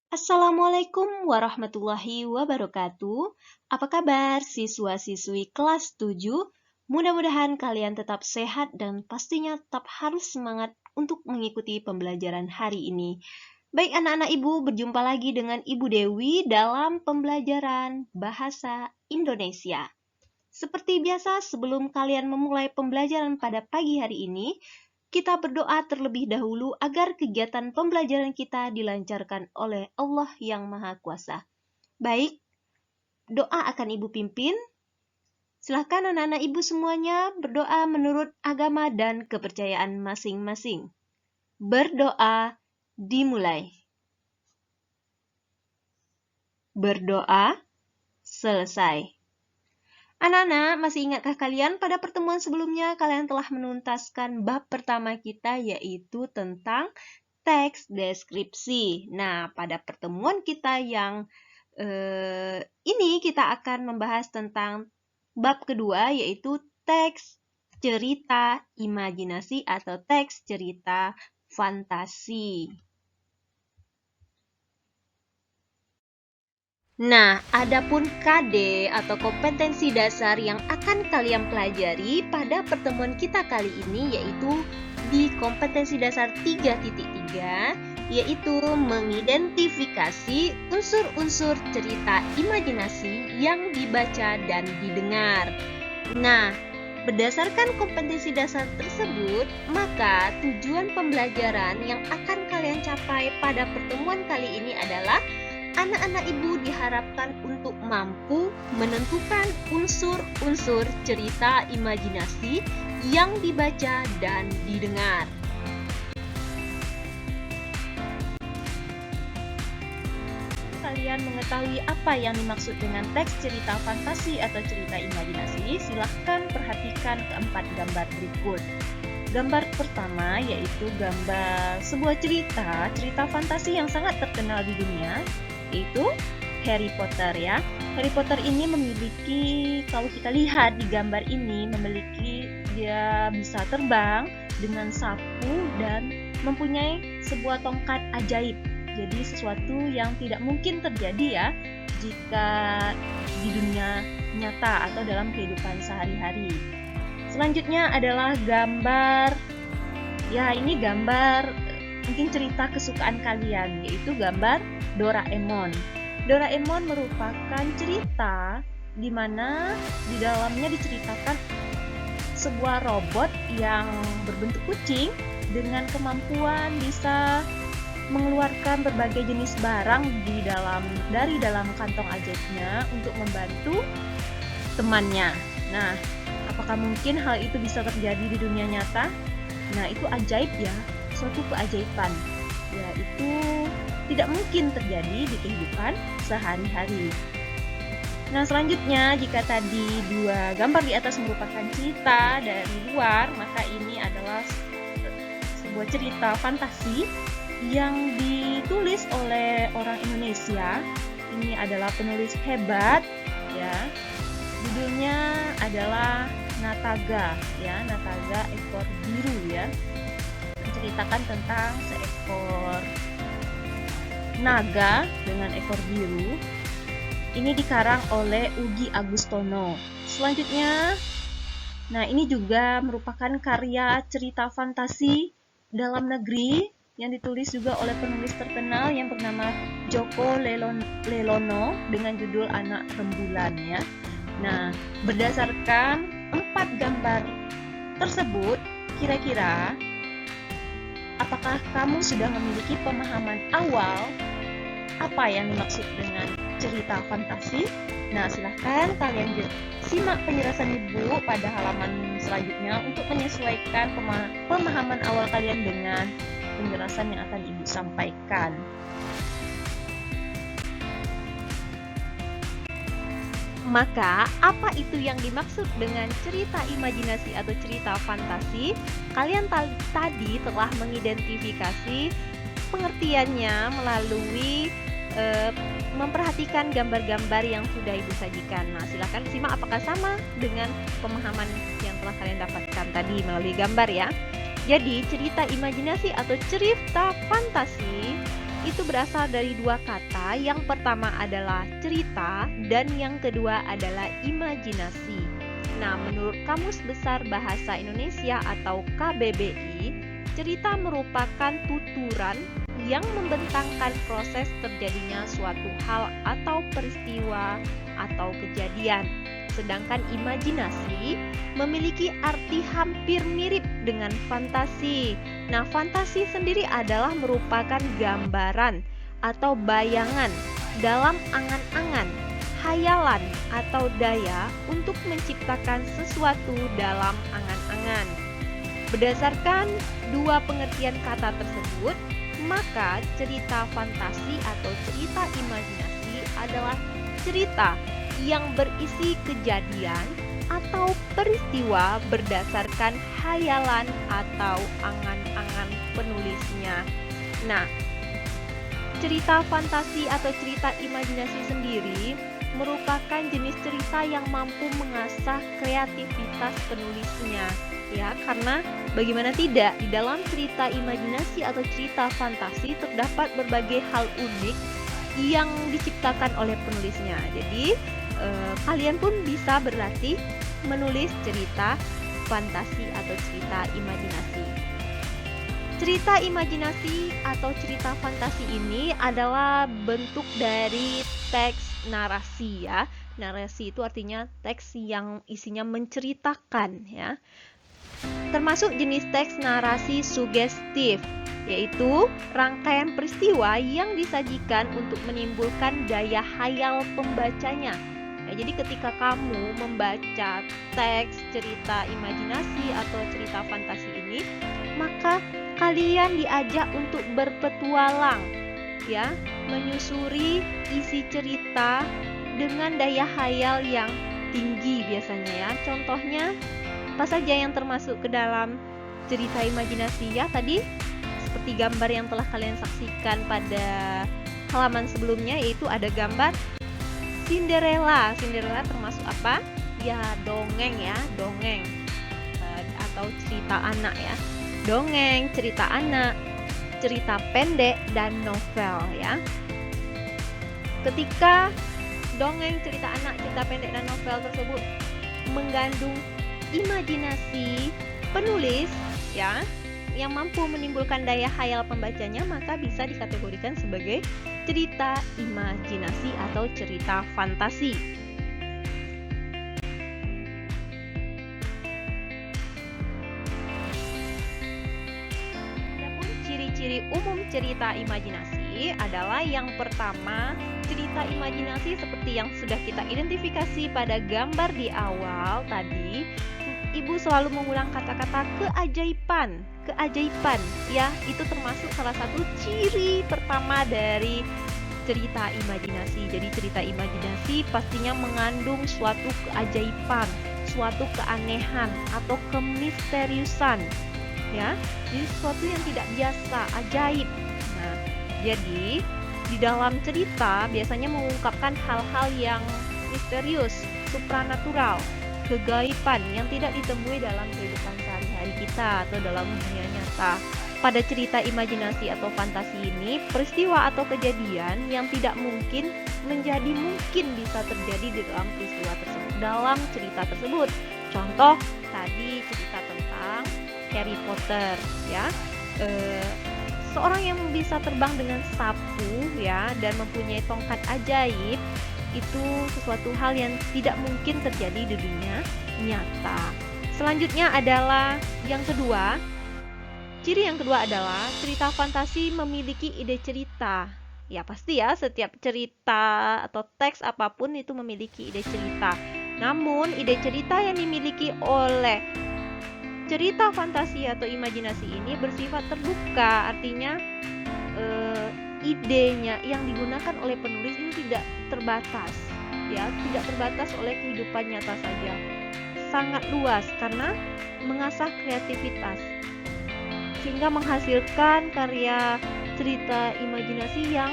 Assalamualaikum warahmatullahi wabarakatuh. Apa kabar siswa-siswi kelas 7? Mudah-mudahan kalian tetap sehat dan pastinya tetap harus semangat untuk mengikuti pembelajaran hari ini. Baik anak-anak ibu, berjumpa lagi dengan Ibu Dewi dalam pembelajaran bahasa Indonesia. Seperti biasa, sebelum kalian memulai pembelajaran pada pagi hari ini, kita berdoa terlebih dahulu agar kegiatan pembelajaran kita dilancarkan oleh Allah yang Maha Kuasa. Baik, doa akan Ibu pimpin. Silahkan anak-anak Ibu semuanya berdoa menurut agama dan kepercayaan masing-masing. Berdoa dimulai. Berdoa selesai. Anak-anak, masih ingatkah kalian pada pertemuan sebelumnya kalian telah menuntaskan bab pertama kita yaitu tentang teks deskripsi. Nah, pada pertemuan kita yang ini kita akan membahas tentang bab kedua yaitu teks cerita imajinasi atau teks cerita fantasi. Nah, adapun KD atau kompetensi dasar yang akan kalian pelajari pada pertemuan kita kali ini yaitu di kompetensi dasar 3.3 yaitu mengidentifikasi unsur-unsur cerita imajinasi yang dibaca dan didengar. Nah, berdasarkan kompetensi dasar tersebut, maka tujuan pembelajaran yang akan kalian capai pada pertemuan kali ini adalah anak-anak ibu diharapkan untuk mampu menentukan unsur-unsur cerita imajinasi yang dibaca dan didengar. Kalian mengetahui apa yang dimaksud dengan teks cerita fantasi atau cerita imajinasi? Silahkan perhatikan keempat gambar berikut. Gambar pertama yaitu gambar sebuah cerita fantasi yang sangat terkenal di dunia, yaitu Harry Potter ya. Harry Potter ini memiliki, kalau kita lihat di gambar ini, dia bisa terbang dengan sapu dan mempunyai sebuah tongkat ajaib. Jadi sesuatu yang tidak mungkin terjadi ya jika di dunia nyata atau dalam kehidupan sehari-hari. Selanjutnya adalah gambar, ya ini gambar mungkin cerita kesukaan kalian, yaitu gambar Doraemon. Doraemon merupakan cerita di mana di dalamnya diceritakan sebuah robot yang berbentuk kucing dengan kemampuan bisa mengeluarkan berbagai jenis barang dari dalam kantong ajaibnya untuk membantu temannya. Nah, apakah mungkin hal itu bisa terjadi di dunia nyata? Nah, itu ajaib ya, suatu keajaiban. Ya, itu tidak mungkin terjadi di kehidupan sehari-hari. Nah, selanjutnya jika tadi dua gambar di atas merupakan cerita dari luar, maka ini adalah sebuah cerita fantasi yang ditulis oleh orang Indonesia. Ini adalah penulis hebat ya. Judulnya adalah Nataga ya, Nataga ekor biru ya. Menceritakan tentang seekor naga dengan ekor biru. Ini dikarang oleh Ugi Agustono. Selanjutnya, nah ini juga merupakan karya cerita fantasi dalam negeri yang ditulis juga oleh penulis terkenal yang bernama Joko Lelono dengan judul Anak Rembulan ya. Nah, berdasarkan 4 gambar tersebut, kira-kira apakah kamu sudah memiliki pemahaman awal apa yang dimaksud dengan cerita fantasi? Nah, silahkan kalian simak penjelasan Ibu pada halaman selanjutnya untuk menyesuaikan pemahaman awal kalian dengan penjelasan yang akan Ibu sampaikan. Maka, apa itu yang dimaksud dengan cerita imajinasi atau cerita fantasi? Kalian tadi telah mengidentifikasi pengertiannya melalui memperhatikan gambar-gambar yang sudah Ibu sajikan. Nah, silakan simak apakah sama dengan pemahaman yang telah kalian dapatkan tadi melalui gambar ya. Jadi, cerita imajinasi atau cerita fantasi itu berasal dari dua kata. Yang pertama adalah cerita dan yang kedua adalah imajinasi. Nah, menurut Kamus Besar Bahasa Indonesia atau KBBI, cerita merupakan tuturan yang membentangkan proses terjadinya suatu hal atau peristiwa atau kejadian. Sedangkan imajinasi memiliki arti hampir mirip dengan fantasi. Nah, fantasi sendiri adalah merupakan gambaran atau bayangan dalam angan-angan, hayalan atau daya untuk menciptakan sesuatu dalam angan-angan. Berdasarkan dua pengertian kata tersebut, maka cerita fantasi atau cerita imajinasi adalah cerita yang berisi kejadian atau peristiwa berdasarkan hayalan atau angan-angan penulisnya. Nah, cerita fantasi atau cerita imajinasi sendiri merupakan jenis cerita yang mampu mengasah kreativitas penulisnya. Ya, karena bagaimana tidak, di dalam cerita imajinasi atau cerita fantasi terdapat berbagai hal unik yang diciptakan oleh penulisnya. Jadi, kalian pun bisa berlatih menulis cerita fantasi atau cerita imajinasi. Cerita imajinasi atau cerita fantasi ini adalah bentuk dari teks narasi ya. Narasi itu artinya teks yang isinya menceritakan ya. Termasuk jenis teks narasi sugestif, yaitu rangkaian peristiwa yang disajikan untuk menimbulkan daya hayal pembacanya. Ya, jadi ketika kamu membaca teks cerita imajinasi atau cerita fantasi ini, maka kalian diajak untuk berpetualang, ya, menyusuri isi cerita dengan daya hayal yang tinggi biasanya ya. Contohnya apa saja yang termasuk ke dalam cerita imajinasi ya tadi? Seperti gambar yang telah kalian saksikan pada halaman sebelumnya, yaitu ada gambar Cinderella. Cinderella termasuk apa? Ya, dongeng ya, dongeng atau cerita anak ya. Dongeng, cerita anak, cerita pendek, dan novel ya. Ketika dongeng, cerita anak, cerita pendek, dan novel tersebut mengandung imajinasi penulis ya, yang mampu menimbulkan daya hayal pembacanya, maka bisa dikategorikan sebagai cerita imajinasi atau cerita fantasi. Adapun ciri-ciri umum cerita imajinasi adalah yang pertama, cerita imajinasi seperti yang sudah kita identifikasi pada gambar di awal tadi. Ibu selalu mengulang kata-kata keajaiban ya, itu termasuk salah satu ciri pertama dari cerita imajinasi. Jadi cerita imajinasi pastinya mengandung suatu keajaiban, suatu keanehan atau kemisteriusan ya. Jadi sesuatu yang tidak biasa, ajaib. Nah, jadi di dalam cerita biasanya mengungkapkan hal-hal yang misterius, supranatural, kegaiban yang tidak ditemui dalam kehidupan sehari-hari kita atau dalam dunia nyata. Pada cerita imajinasi atau fantasi ini, peristiwa atau kejadian yang tidak mungkin menjadi mungkin bisa terjadi di dalam peristiwa tersebut, dalam cerita tersebut. Contoh tadi cerita tentang Harry Potter ya. Seorang yang bisa terbang dengan sapu ya dan mempunyai tongkat ajaib, itu sesuatu hal yang tidak mungkin terjadi di dunia nyata. Selanjutnya adalah yang kedua. Ciri yang kedua adalah cerita fantasi memiliki ide cerita. Ya pasti ya, setiap cerita atau teks apapun itu memiliki ide cerita. Namun ide cerita yang dimiliki oleh cerita fantasi atau imajinasi ini bersifat terbuka. Artinya idenya yang digunakan oleh penulis itu tidak terbatas ya, tidak terbatas oleh kehidupan nyata saja, sangat luas karena mengasah kreativitas sehingga menghasilkan karya cerita imajinasi yang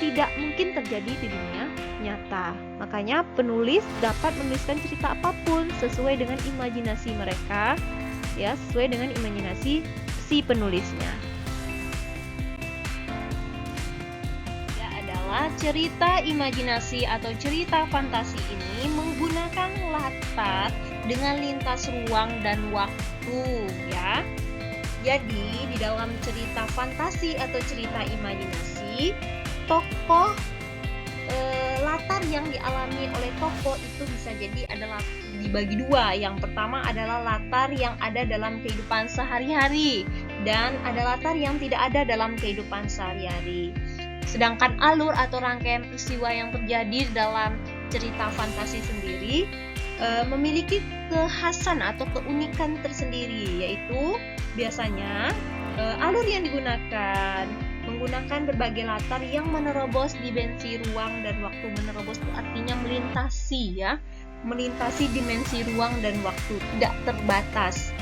tidak mungkin terjadi di dunia nyata. Makanya penulis dapat menuliskan cerita apapun sesuai dengan imajinasi mereka ya, sesuai dengan imajinasi si penulisnya. adalah cerita imajinasi atau cerita fantasi ini menggunakan latar dengan lintas ruang dan waktu ya. Jadi di dalam cerita fantasi atau cerita imajinasi, tokoh latar yang dialami oleh tokoh itu bisa jadi adalah dibagi dua. Yang pertama adalah latar yang ada dalam kehidupan sehari-hari dan ada latar yang tidak ada dalam kehidupan sehari-hari. Sedangkan alur atau rangkaian peristiwa yang terjadi dalam cerita fantasi sendiri memiliki kekhasan atau keunikan tersendiri, yaitu biasanya alur yang digunakan menggunakan berbagai latar yang menerobos dimensi ruang dan waktu. Menerobos itu artinya melintasi ya, melintasi dimensi ruang dan waktu, tidak terbatas.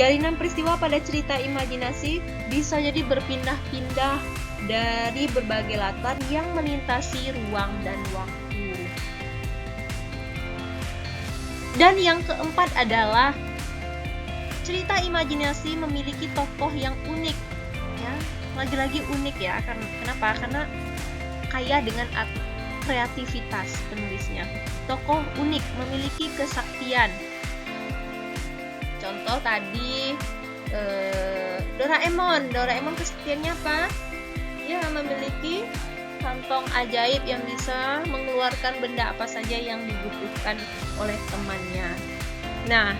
Jalinan peristiwa pada cerita imajinasi bisa jadi berpindah-pindah dari berbagai latar yang melintasi ruang dan waktu. Dan yang keempat adalah cerita imajinasi memiliki tokoh yang unik ya. Lagi-lagi unik ya, kenapa? Karena kaya dengan kreativitas penulisnya. Tokoh unik, memiliki kesaktian. Contoh tadi Doraemon. Doraemon kesaktiannya apa? Ya, memiliki kantong ajaib yang bisa mengeluarkan benda apa saja yang dibutuhkan oleh temannya. Nah,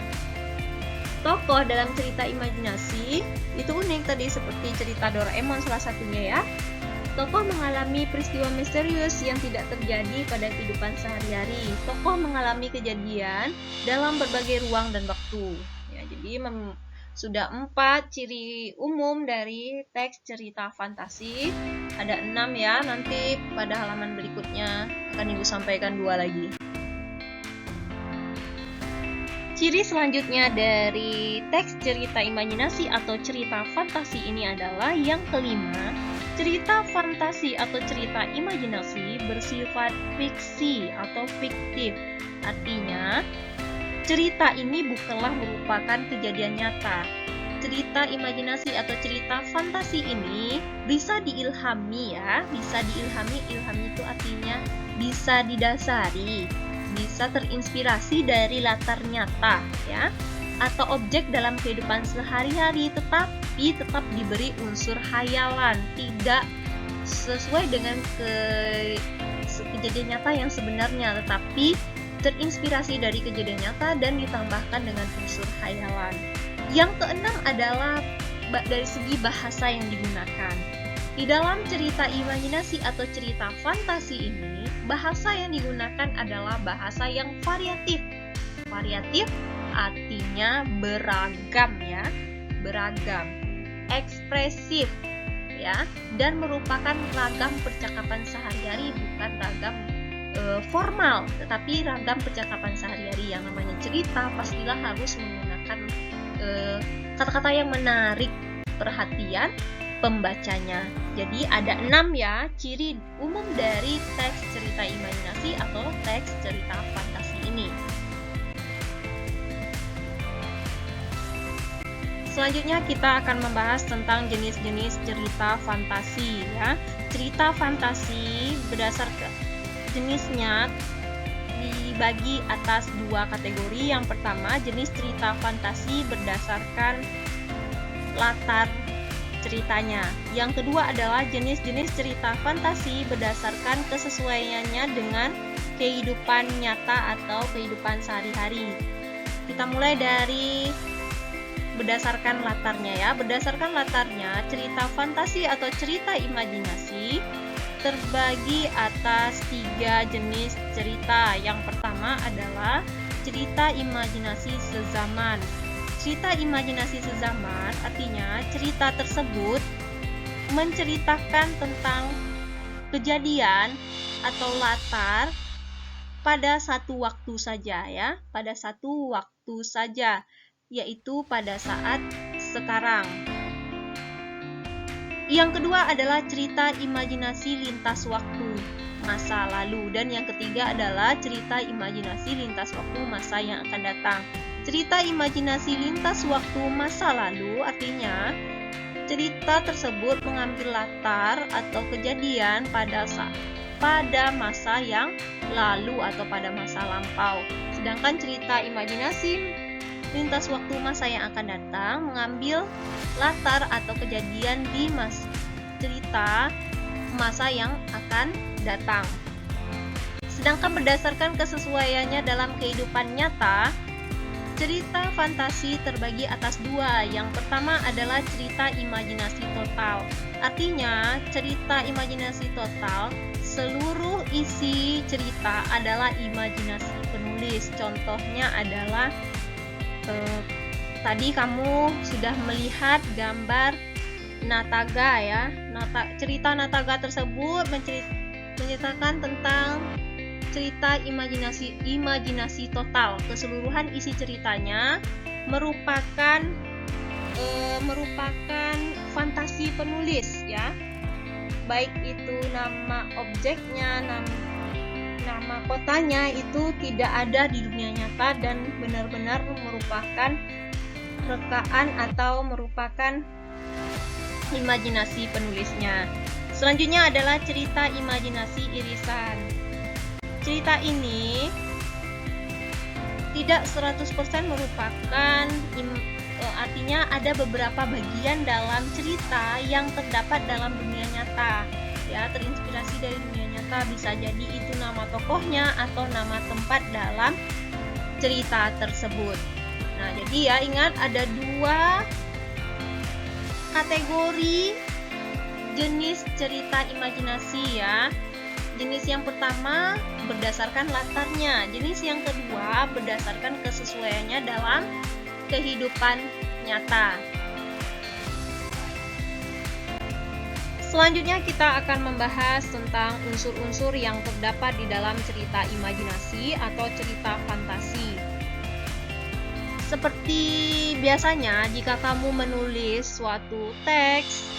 tokoh dalam cerita imajinasi itu unik tadi, seperti cerita Doraemon salah satunya ya. Tokoh mengalami peristiwa misterius yang tidak terjadi pada kehidupan sehari-hari. Tokoh mengalami kejadian dalam berbagai ruang dan waktu. Ya, jadi sudah 4 ciri umum dari teks cerita fantasi. Ada 6 ya, nanti pada halaman berikutnya akan Ibu sampaikan 2 lagi. Ciri selanjutnya dari teks cerita imajinasi atau cerita fantasi ini adalah yang kelima, cerita fantasi atau cerita imajinasi bersifat fiksi atau fiktif. Artinya, cerita ini bukanlah merupakan kejadian nyata. Cerita imajinasi atau cerita fantasi ini bisa diilhami ya, bisa diilhami. Ilhami itu artinya bisa didasari, bisa terinspirasi dari latar nyata ya, atau objek dalam kehidupan sehari-hari, tetapi tetap diberi unsur hayalan, tidak sesuai dengan kejadian nyata yang sebenarnya, tetapi terinspirasi dari kejadian nyata dan ditambahkan dengan unsur hayalan. Yang keenam adalah dari segi bahasa yang digunakan. Di dalam cerita imajinasi atau cerita fantasi ini, bahasa yang digunakan adalah bahasa yang variatif. Variatif artinya beragam ya, beragam, ekspresif ya, dan merupakan ragam percakapan sehari-hari, bukan ragam formal, tetapi ragam percakapan sehari-hari. Yang namanya cerita pastilah harus menggunakan kata-kata yang menarik perhatian pembacanya. Jadi ada 6 ya ciri umum dari teks cerita imajinasi atau teks cerita fantasi ini. Selanjutnya kita akan membahas tentang jenis-jenis cerita fantasi ya. Cerita fantasi berdasarkan jenisnya dibagi atas 2 kategori. Yang pertama, jenis cerita fantasi berdasarkan latar ceritanya. Yang kedua adalah jenis-jenis cerita fantasi berdasarkan kesesuaiannya dengan kehidupan nyata atau kehidupan sehari-hari. Kita mulai dari berdasarkan latarnya ya. Berdasarkan latarnya, cerita fantasi atau cerita imajinasi terbagi atas 3 jenis cerita. Yang pertama adalah cerita imajinasi sezaman. Cerita imajinasi sezaman artinya cerita tersebut menceritakan tentang kejadian atau latar pada satu waktu saja ya, pada satu waktu saja, yaitu pada saat sekarang. Yang kedua adalah cerita imajinasi lintas waktu, masa lalu. Dan yang ketiga adalah cerita imajinasi lintas waktu, masa yang akan datang. Cerita imajinasi lintas waktu masa lalu artinya cerita tersebut mengambil latar atau kejadian pada pada masa yang lalu atau pada masa lampau. Sedangkan cerita imajinasi lintas waktu masa yang akan datang mengambil latar atau kejadian di cerita masa yang akan datang. Sedangkan berdasarkan kesesuaiannya dalam kehidupan nyata, cerita fantasi terbagi atas dua. Yang pertama adalah cerita imajinasi total. Artinya, cerita imajinasi total, seluruh isi cerita adalah imajinasi penulis. Contohnya adalah tadi kamu sudah melihat gambar Nataga ya. Cerita Nataga tersebut menceritakan tentang cerita imajinasi total. Keseluruhan isi ceritanya merupakan fantasi penulis ya. Baik itu nama objeknya, nama kotanya itu tidak ada di dunia nyata dan benar-benar merupakan rekaan atau merupakan imajinasi penulisnya. Selanjutnya adalah cerita imajinasi irisan. Cerita ini tidak 100% merupakan artinya ada beberapa bagian dalam cerita yang terdapat dalam dunia nyata ya, terinspirasi dari dunia nyata. Bisa jadi itu nama tokohnya atau nama tempat dalam cerita tersebut. Nah, jadi ya ingat ada dua kategori jenis cerita imajinasi ya. Jenis yang pertama berdasarkan latarnya, jenis yang kedua berdasarkan kesesuaiannya dalam kehidupan nyata. Selanjutnya kita akan membahas tentang unsur-unsur yang terdapat di dalam cerita imajinasi atau cerita fantasi. Seperti biasanya jika kamu menulis suatu teks,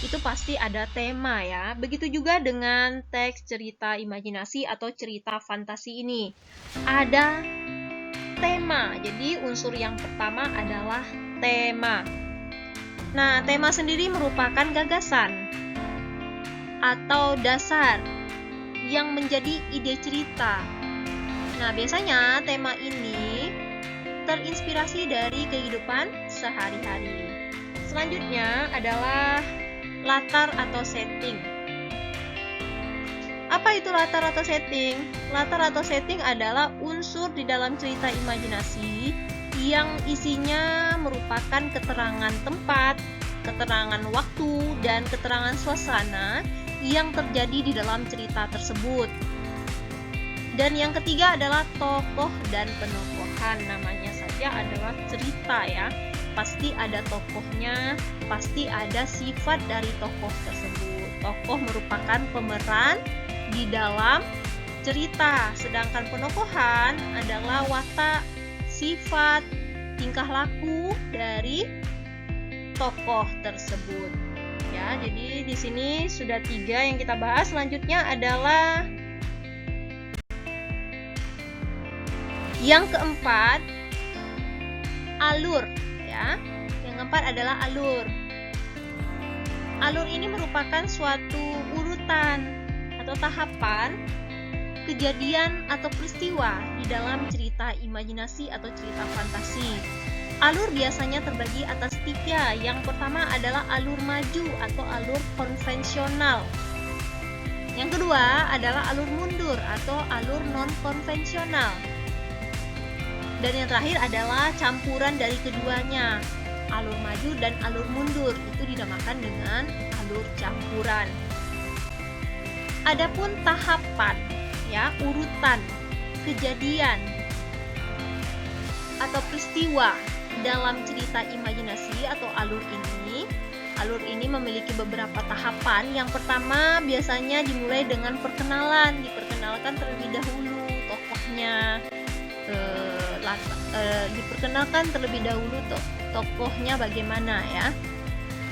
itu pasti ada tema ya. Begitu juga dengan teks cerita imajinasi atau cerita fantasi ini. Ada tema. Jadi unsur yang pertama adalah tema. Nah, tema sendiri merupakan gagasan atau dasar yang menjadi ide cerita. Nah, biasanya tema ini terinspirasi dari kehidupan sehari-hari. Selanjutnya adalah latar atau setting. Apa itu latar atau setting? Latar atau setting adalah unsur di dalam cerita imajinasi yang isinya merupakan keterangan tempat, keterangan waktu, dan keterangan suasana yang terjadi di dalam cerita tersebut. Dan yang ketiga adalah tokoh dan penokohan. Namanya saja adalah cerita ya. Pasti ada tokohnya, pasti ada sifat dari tokoh tersebut. Tokoh merupakan pemeran di dalam cerita, sedangkan penokohan adalah watak, sifat, tingkah laku dari tokoh tersebut. Ya, jadi di sini sudah 3 yang kita bahas. Selanjutnya adalah yang keempat, alur. Yang keempat adalah alur. Alur ini merupakan suatu urutan atau tahapan kejadian atau peristiwa di dalam cerita imajinasi atau cerita fantasi. Alur biasanya terbagi atas 3. Yang pertama adalah alur maju atau alur konvensional. Yang kedua adalah alur mundur atau alur non-konvensional. Dan yang terakhir adalah campuran dari keduanya, alur maju dan alur mundur. Itu dinamakan dengan alur campuran. Adapun tahapan, ya, urutan kejadian atau peristiwa dalam cerita imajinasi atau alur ini memiliki beberapa tahapan. Yang pertama biasanya dimulai dengan perkenalan, diperkenalkan terlebih dahulu tokohnya. Diperkenalkan terlebih dahulu tokohnya bagaimana ya.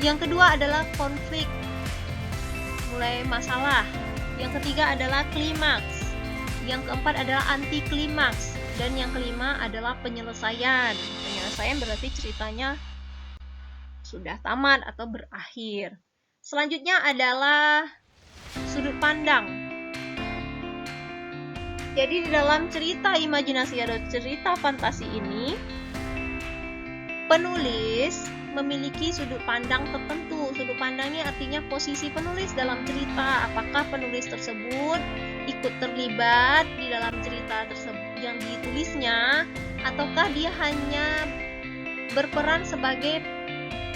Yang kedua adalah konflik, mulai masalah. Yang ketiga adalah klimaks. Yang keempat adalah anti klimaks. Dan yang kelima adalah penyelesaian. Penyelesaian berarti ceritanya sudah tamat atau berakhir. Selanjutnya adalah sudut pandang. Jadi di dalam cerita imajinasi atau cerita fantasi ini, penulis memiliki sudut pandang tertentu. Sudut pandangnya artinya posisi penulis dalam cerita. Apakah penulis tersebut ikut terlibat di dalam cerita tersebut yang ditulisnya, ataukah dia hanya berperan sebagai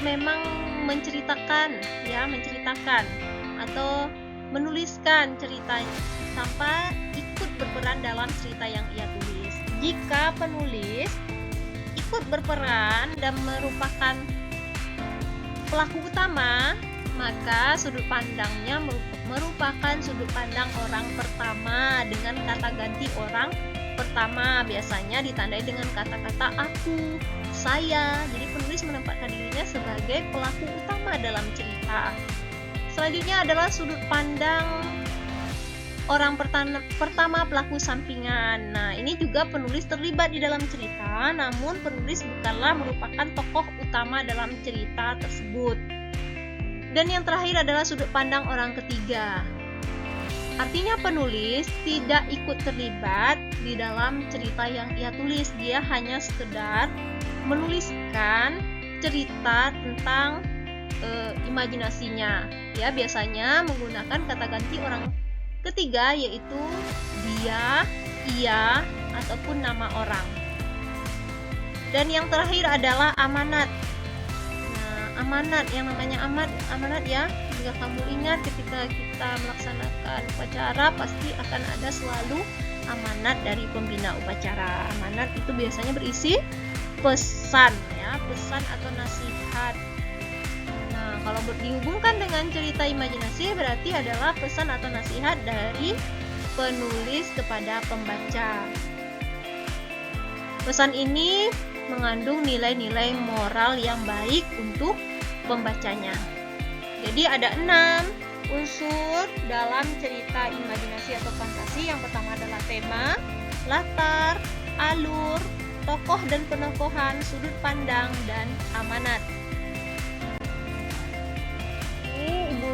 memang menceritakan atau menuliskan cerita tanpa ikut berperan dalam cerita yang ia tulis. Jika penulis ikut berperan dan merupakan pelaku utama, maka sudut pandangnya merupakan sudut pandang orang pertama dengan kata ganti orang pertama, biasanya ditandai dengan kata-kata aku, saya. Jadi penulis menempatkan dirinya sebagai pelaku utama dalam cerita. Selanjutnya adalah sudut pandang orang pertama pelaku sampingan. Nah, ini juga penulis terlibat di dalam cerita, namun penulis bukanlah merupakan tokoh utama dalam cerita tersebut. Dan yang terakhir adalah sudut pandang orang ketiga. Artinya penulis tidak ikut terlibat di dalam cerita yang ia tulis. Dia hanya sekedar menuliskan cerita tentang imajinasinya. Ya, biasanya menggunakan kata ganti orang ketiga, yaitu dia, ia, ataupun nama orang. Dan yang terakhir adalah amanat. Nah, amanat, yang namanya amanat ya, jika kamu ingat ketika kita melaksanakan upacara pasti akan ada selalu amanat dari pembina upacara. Amanat itu biasanya berisi pesan ya, pesan atau nasihat. Nah, kalau dihubungkan dengan cerita imajinasi berarti adalah pesan atau nasihat dari penulis kepada pembaca. Pesan ini mengandung nilai-nilai moral yang baik untuk pembacanya. Jadi ada 6 unsur dalam cerita imajinasi atau fantasi. Yang pertama adalah tema, latar, alur, tokoh dan penokohan, sudut pandang, dan amanat. Ini Ibu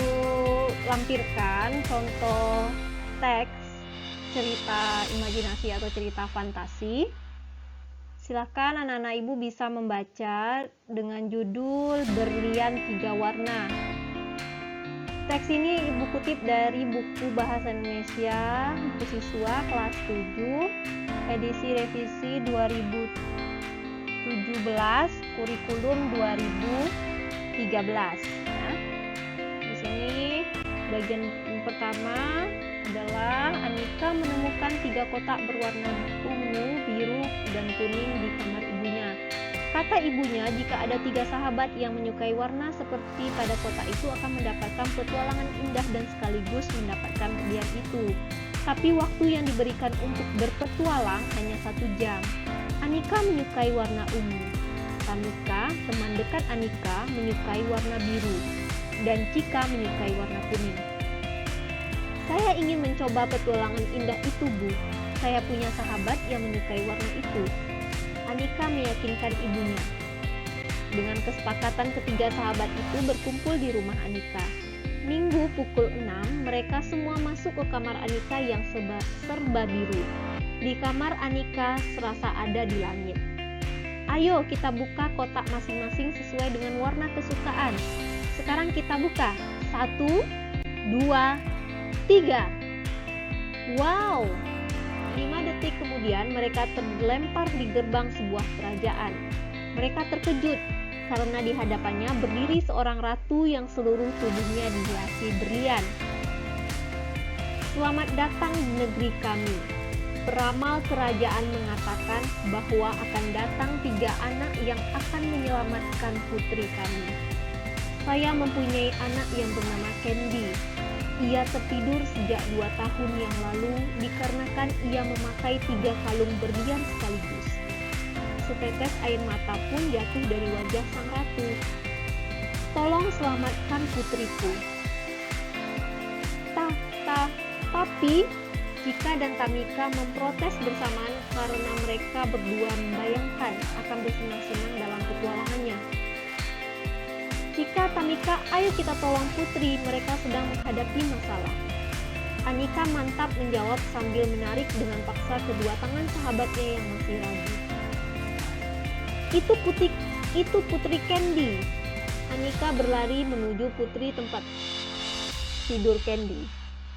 lampirkan contoh teks cerita imajinasi atau cerita fantasi. Silakan anak-anak Ibu bisa membaca dengan judul Berlian 3 Warna. Teks ini Ibu kutip dari buku Bahasa Indonesia buku siswa kelas 7 edisi revisi 2017 kurikulum 2013 ya. Di sini bagian pertama adalah Anika menemukan 3 kotak berwarna ungu, biru, dan kuning di kamar ibunya. Kata ibunya, jika ada 3 sahabat yang menyukai warna seperti pada kotak itu akan mendapatkan petualangan indah dan sekaligus mendapatkan hadiah itu. Tapi waktu yang diberikan untuk berpetualang hanya 1 jam. Anika menyukai warna ungu. Tamika, teman dekat Anika, menyukai warna biru. Dan Cika menyukai warna kuning. Saya ingin mencoba petualangan indah itu, Bu. Saya punya sahabat yang menyukai warna itu. Anika meyakinkan ibunya. Dengan kesepakatan ketiga sahabat itu berkumpul di rumah Anika. Minggu pukul 6, mereka semua masuk ke kamar Anika yang serba biru. Di kamar Anika serasa ada di langit. Ayo kita buka kotak masing-masing sesuai dengan warna kesukaan. Sekarang kita buka. 1, 2, 3. Wow! 5 detik kemudian mereka terlempar di gerbang sebuah kerajaan. Mereka terkejut karena di hadapannya berdiri seorang ratu yang seluruh tubuhnya dihiasi berlian. Selamat datang di negeri kami. Peramal kerajaan mengatakan bahwa akan datang 3 anak yang akan menyelamatkan putri kami. Saya mempunyai anak yang bernama Candy. Ia tertidur sejak 2 tahun yang lalu dikarenakan ia memakai 3 kalung berlian sekaligus. Setetes air mata pun jatuh dari wajah sang ratu. Tolong selamatkan putriku. Tapi Cika dan Tamika memprotes bersamaan karena mereka berdua membayangkan akan bersenang-senang dalam petualangannya. Cika, Tamika, ayo kita tolong putri, mereka sedang menghadapi masalah. Anika mantap menjawab sambil menarik dengan paksa kedua tangan sahabatnya yang masih ragu. Itu Putri Candy. Anika berlari menuju Putri tempat tidur Candy.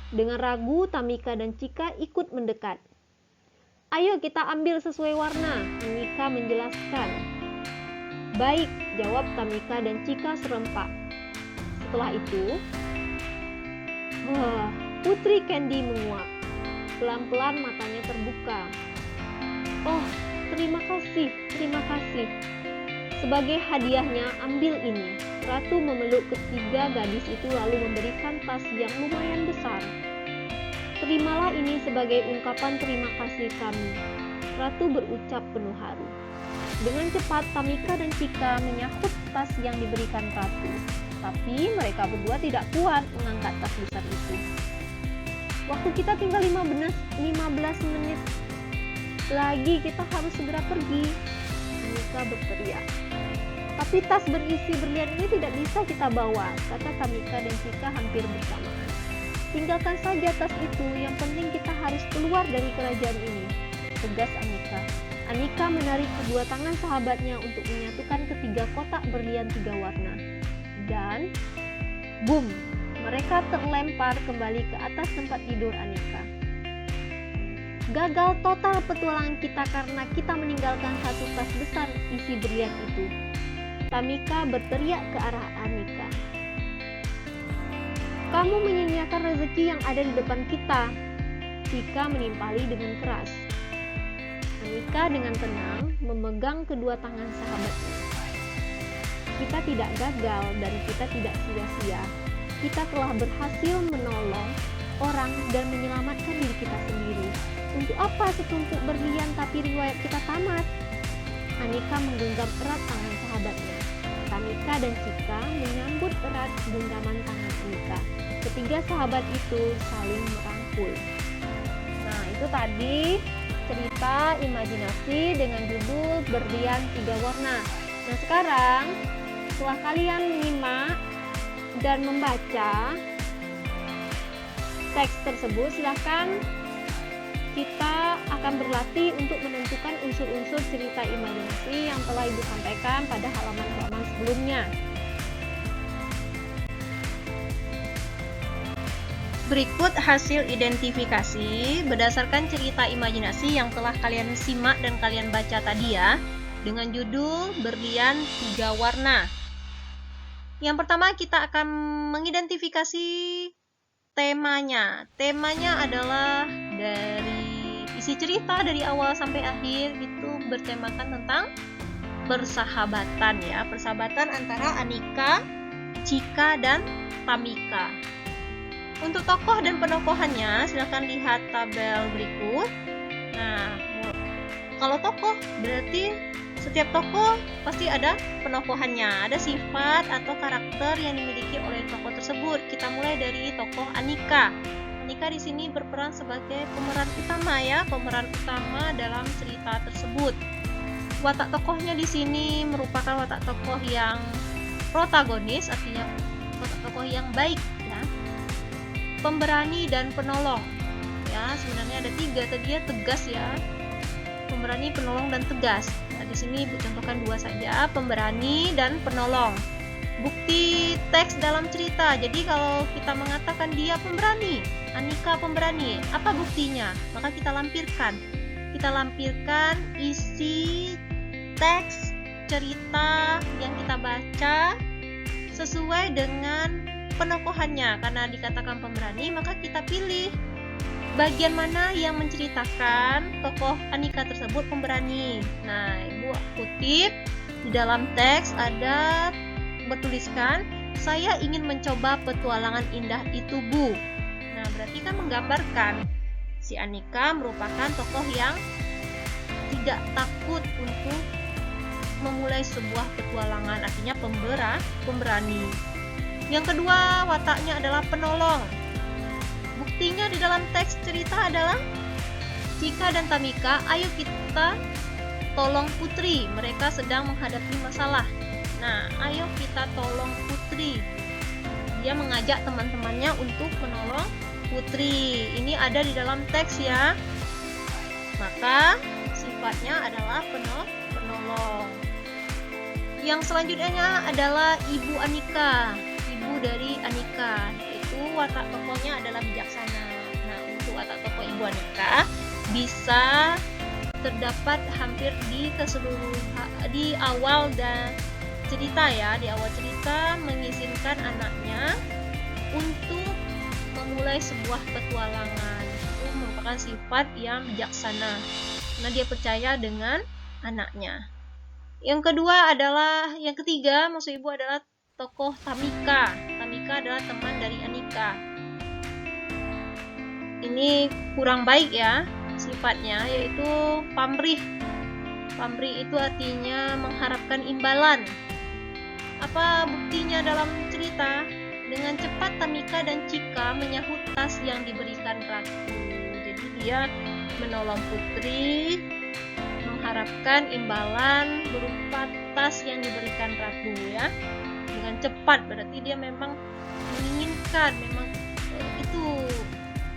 Dengan ragu, Tamika dan Chika ikut mendekat. Ayo kita ambil sesuai warna, Anika menjelaskan. Baik, jawab Tamika dan Chika serempak. Setelah itu, Putri Candy menguap. Pelan-pelan matanya terbuka. Oh, terima kasih. Sebagai hadiahnya, ambil ini. Ratu memeluk ketiga gadis itu lalu memberikan tas yang lumayan besar. Terimalah ini sebagai ungkapan terima kasih kami. Ratu berucap penuh haru. Dengan cepat, Tamika dan Chika menyahut tas yang diberikan Ratu. Tapi mereka berdua tidak kuat mengangkat tas besar itu. Waktu kita tinggal 15 menit lagi, kita harus segera pergi, Anika berteriak. Tapi tas berisi berlian ini tidak bisa kita bawa, kata Tamika dan Chika hampir bersamaan. Tinggalkan saja tas itu, yang penting kita harus keluar dari kerajaan ini, tegas Anika. Anika menarik kedua tangan sahabatnya untuk menyatukan ketiga kotak berlian 3 warna. Dan, boom, mereka terlempar kembali ke atas tempat tidur Anika. Gagal total petualangan kita karena kita meninggalkan satu tas besar isi berlian itu. Tamika berteriak ke arah Anika. Kamu menyia-nyiakan rezeki yang ada di depan kita. Chika menimpali dengan keras. Anika dengan tenang memegang kedua tangan sahabatnya. Kita tidak gagal dan kita tidak sia-sia. Kita telah berhasil menolong orang dan menyelamatkan diri kita sendiri. Untuk apa setumpuk berlian tapi riwayat kita tamat? Anika menggenggam erat tangan sahabatnya. Tamika dan Chika menyambut erat genggaman tangan Anika. Ketiga sahabat itu saling merangkul. Nah, itu tadi cerita imajinasi dengan judul Berlian 3 Warna. Nah, sekarang setelah kalian menyimak dan membaca teks tersebut, silahkan kita akan berlatih untuk menentukan unsur-unsur cerita imajinasi yang telah Ibu sampaikan pada halaman-halaman sebelumnya. Berikut hasil identifikasi berdasarkan cerita imajinasi yang telah kalian simak dan kalian baca tadi ya, dengan judul Berlian 3 Warna. Yang pertama kita akan mengidentifikasi temanya. Temanya adalah dari isi cerita dari awal sampai akhir itu bertemakan tentang persahabatan ya, persahabatan antara Anika, Chika, dan Tamika. Untuk tokoh dan penokohannya, silakan lihat tabel berikut. Nah, kalau tokoh berarti setiap tokoh pasti ada penokohannya, ada sifat atau karakter yang dimiliki oleh tokoh tersebut. Kita mulai dari tokoh Anika. Anika di sini berperan sebagai pemeran utama ya, pemeran utama dalam cerita tersebut. Watak tokohnya di sini merupakan watak tokoh yang protagonis, artinya watak tokoh yang baik ya. Pemberani dan penolong. Ya, sebenarnya ada 3 tadi ya, tegas ya. Pemberani, penolong, dan tegas. Nah, di sini Ibu contohkan 2 saja, pemberani dan penolong. Bukti teks dalam cerita. Jadi kalau kita mengatakan dia pemberani, Anika pemberani, apa buktinya? Maka kita lampirkan. Kita lampirkan isi teks cerita yang kita baca sesuai dengan penokohannya. Karena dikatakan pemberani, maka kita pilih bagian mana yang menceritakan tokoh Anika tersebut pemberani. Nah, Ibu kutip di dalam teks ada bertuliskan, saya ingin mencoba petualangan indah itu, Bu. Nah, berarti kan menggambarkan si Anika merupakan tokoh yang tidak takut untuk memulai sebuah petualangan, artinya pemberani. Yang kedua, wataknya adalah penolong. Buktinya di dalam teks cerita adalah Chika dan Tamika, ayo kita tolong Putri, mereka sedang menghadapi masalah. Nah, ayo kita tolong Putri. Dia mengajak teman-temannya untuk menolong putri. Ini ada di dalam teks ya. Maka sifatnya adalah penolong. Yang selanjutnya adalah Ibu Anika. Ibu dari Anika, yaitu watak tokohnya adalah bijaksana. Nah, untuk watak tokoh Ibu Anika bisa terdapat hampir di awal dan cerita ya. Di awal cerita mengizinkan anaknya untuk memulai sebuah petualangan. Itu merupakan sifat yang bijaksana. Karena dia percaya dengan anaknya. Yang ketiga maksud ibu adalah tokoh Tamika. Tamika adalah teman dari Anika. Ini kurang baik ya sifatnya, yaitu pamrih. Pamrih itu artinya mengharapkan imbalan. Apa buktinya dalam cerita? Dengan cepat Tamika dan Chika menyahut tas yang diberikan ratu. Jadi dia menolong putri, mengharapkan imbalan berupa tas yang diberikan ratu ya. Dengan cepat berarti dia memang menginginkan, memang itu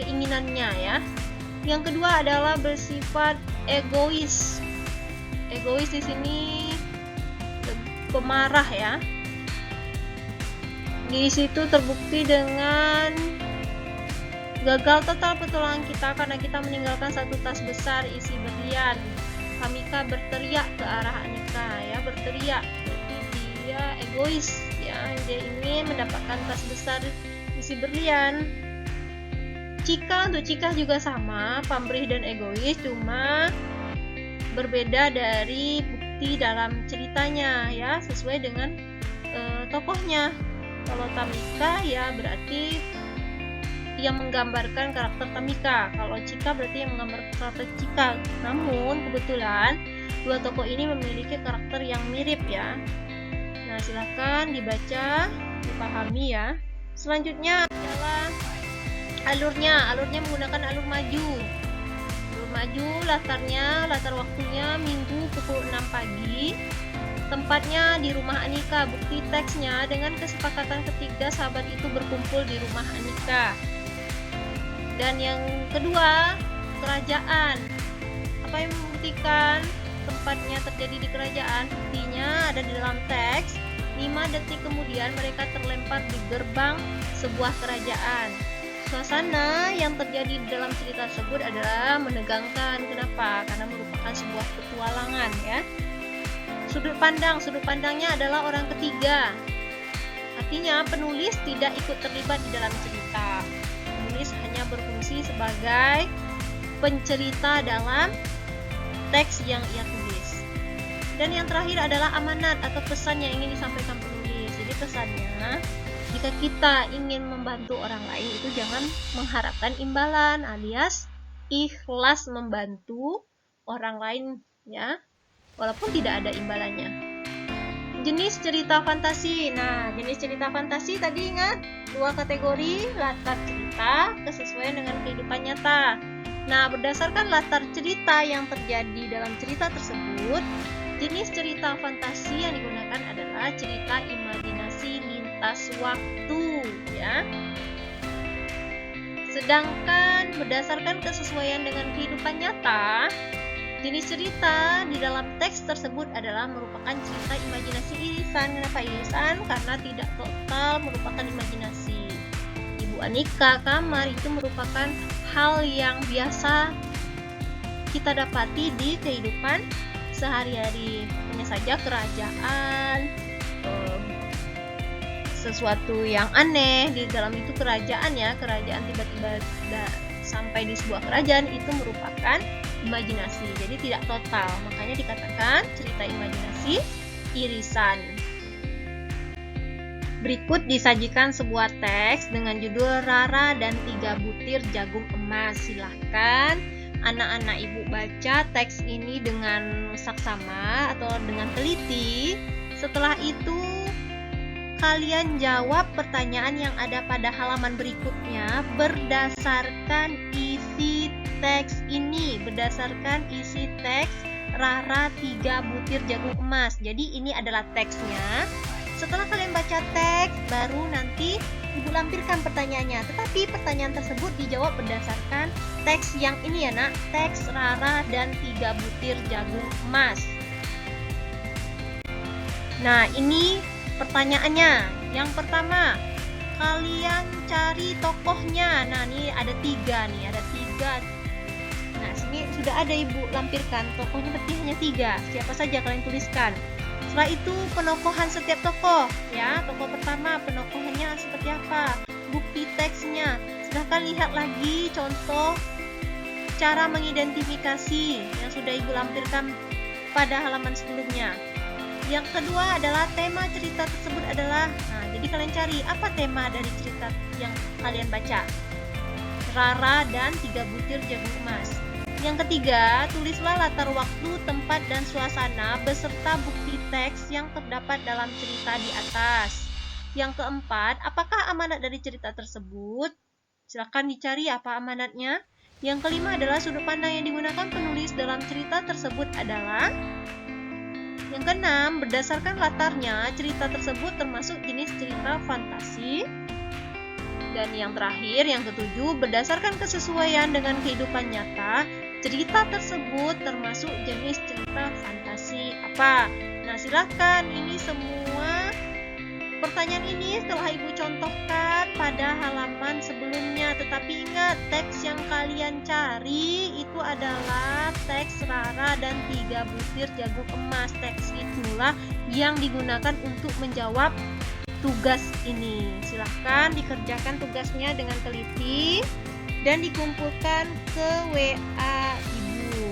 keinginannya ya. Yang kedua adalah bersifat egois. Egois di sini pemarah ya. Di situ terbukti dengan gagal total petualangan kita karena kita meninggalkan satu tas besar isi berlian. Tamika berteriak ke arah Anika ya, berteriak. Berarti dia egois ya, dia ingin mendapatkan tas besar isi berlian. Untuk Chika juga sama, pamrih dan egois, cuma berbeda dari bukti dalam ceritanya ya, sesuai dengan tokohnya. Kalau Tamika ya berarti yang menggambarkan karakter Tamika. Kalau Chika berarti yang menggambarkan karakter Chika. Namun kebetulan dua tokoh ini memiliki karakter yang mirip ya. Nah, silahkan dibaca, dipahami ya. Selanjutnya adalah alurnya. Alurnya menggunakan alur maju. Alur maju, latar waktunya Minggu pukul 6 pagi. Tempatnya di rumah Anika. Bukti teksnya dengan kesepakatan ketiga sahabat itu berkumpul di rumah Anika. Dan yang kedua, kerajaan. Apa yang membuktikan tempatnya terjadi di kerajaan? Buktinya ada di dalam teks. 5 detik kemudian mereka terlempar di gerbang sebuah kerajaan. Suasana yang terjadi di dalam cerita tersebut adalah menegangkan. Kenapa? Karena merupakan sebuah petualangan ya. Sudut pandangnya adalah orang ketiga. Artinya penulis tidak ikut terlibat di dalam cerita. Penulis hanya berfungsi sebagai pencerita dalam teks yang ia tulis. Dan yang terakhir adalah amanat atau pesan yang ingin disampaikan penulis. Jadi pesannya, jika kita ingin membantu orang lain itu jangan mengharapkan imbalan, alias ikhlas membantu orang lain ya, walaupun tidak ada imbalannya. Jenis cerita fantasi. Nah, jenis cerita fantasi tadi ingat dua kategori, latar cerita, kesesuaian dengan kehidupan nyata. Nah, berdasarkan latar cerita yang terjadi dalam cerita tersebut, jenis cerita fantasi yang digunakan adalah cerita imajinasi lintas waktu ya. Sedangkan berdasarkan kesesuaian dengan kehidupan nyata, jenis cerita di dalam teks tersebut adalah merupakan cerita imajinasi irisan. Kenapa irisan? Karena tidak total merupakan imajinasi. Ibu Anika, kamar itu merupakan hal yang biasa kita dapati di kehidupan sehari-hari. Hanya saja kerajaan, sesuatu yang aneh di dalam itu kerajaan ya, kerajaan tiba-tiba sampai di sebuah kerajaan itu merupakan imajinasi, jadi tidak total, makanya dikatakan cerita imajinasi irisan. Berikut disajikan sebuah teks dengan judul Rara dan 3 butir jagung emas. Silahkan anak-anak ibu baca teks ini dengan saksama atau dengan teliti. Setelah itu kalian jawab pertanyaan yang ada pada halaman berikutnya berdasarkan isi teks ini, berdasarkan isi teks Rara 3 butir jagung emas. Jadi ini adalah teksnya. Setelah kalian baca teks, baru nanti Ibu lampirkan pertanyaannya, tetapi pertanyaan tersebut dijawab berdasarkan teks yang ini ya nak, teks Rara dan 3 butir jagung emas. Nah, ini pertanyaannya. Yang pertama, kalian cari tokohnya. Nah, ini ada 3 nih, ada 3. Nah, sini sudah ada ibu lampirkan, tokohnya berarti hanya 3. Siapa saja kalian tuliskan. Setelah itu penokohan setiap tokoh, ya. Tokoh pertama penokohannya seperti apa? Bukti teksnya. Silahkan lihat lagi contoh cara mengidentifikasi yang sudah ibu lampirkan pada halaman sebelumnya. Yang kedua adalah tema cerita tersebut adalah, nah jadi kalian cari apa tema dari cerita yang kalian baca. Rara dan 3 butir jagung emas. Yang ketiga, tulislah latar waktu, tempat, dan suasana beserta bukti teks yang terdapat dalam cerita di atas. Yang keempat, apakah amanat dari cerita tersebut? Silakan dicari apa amanatnya. Yang kelima adalah sudut pandang yang digunakan penulis dalam cerita tersebut adalah. Yang keenam, berdasarkan latarnya, cerita tersebut termasuk jenis cerita fantasi. Dan yang terakhir, yang ketujuh, berdasarkan kesesuaian dengan kehidupan nyata, cerita tersebut termasuk jenis cerita fantasi apa? Nah, silakan ini semua pertanyaan ini setelah ibu contohkan pada halaman sebelumnya. Tetapi ingat, teks yang kalian cari itu adalah teks Rara dan 3 butir jagung emas. Teks itulah yang digunakan untuk menjawab tugas ini. Silahkan dikerjakan tugasnya dengan teliti dan dikumpulkan ke WA ibu.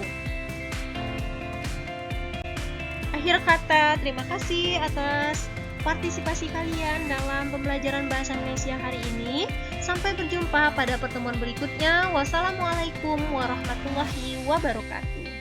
Akhir kata, terima kasih atas partisipasi kalian dalam pembelajaran bahasa Indonesia hari ini. Sampai berjumpa pada pertemuan berikutnya. Wassalamualaikum warahmatullahi wabarakatuh.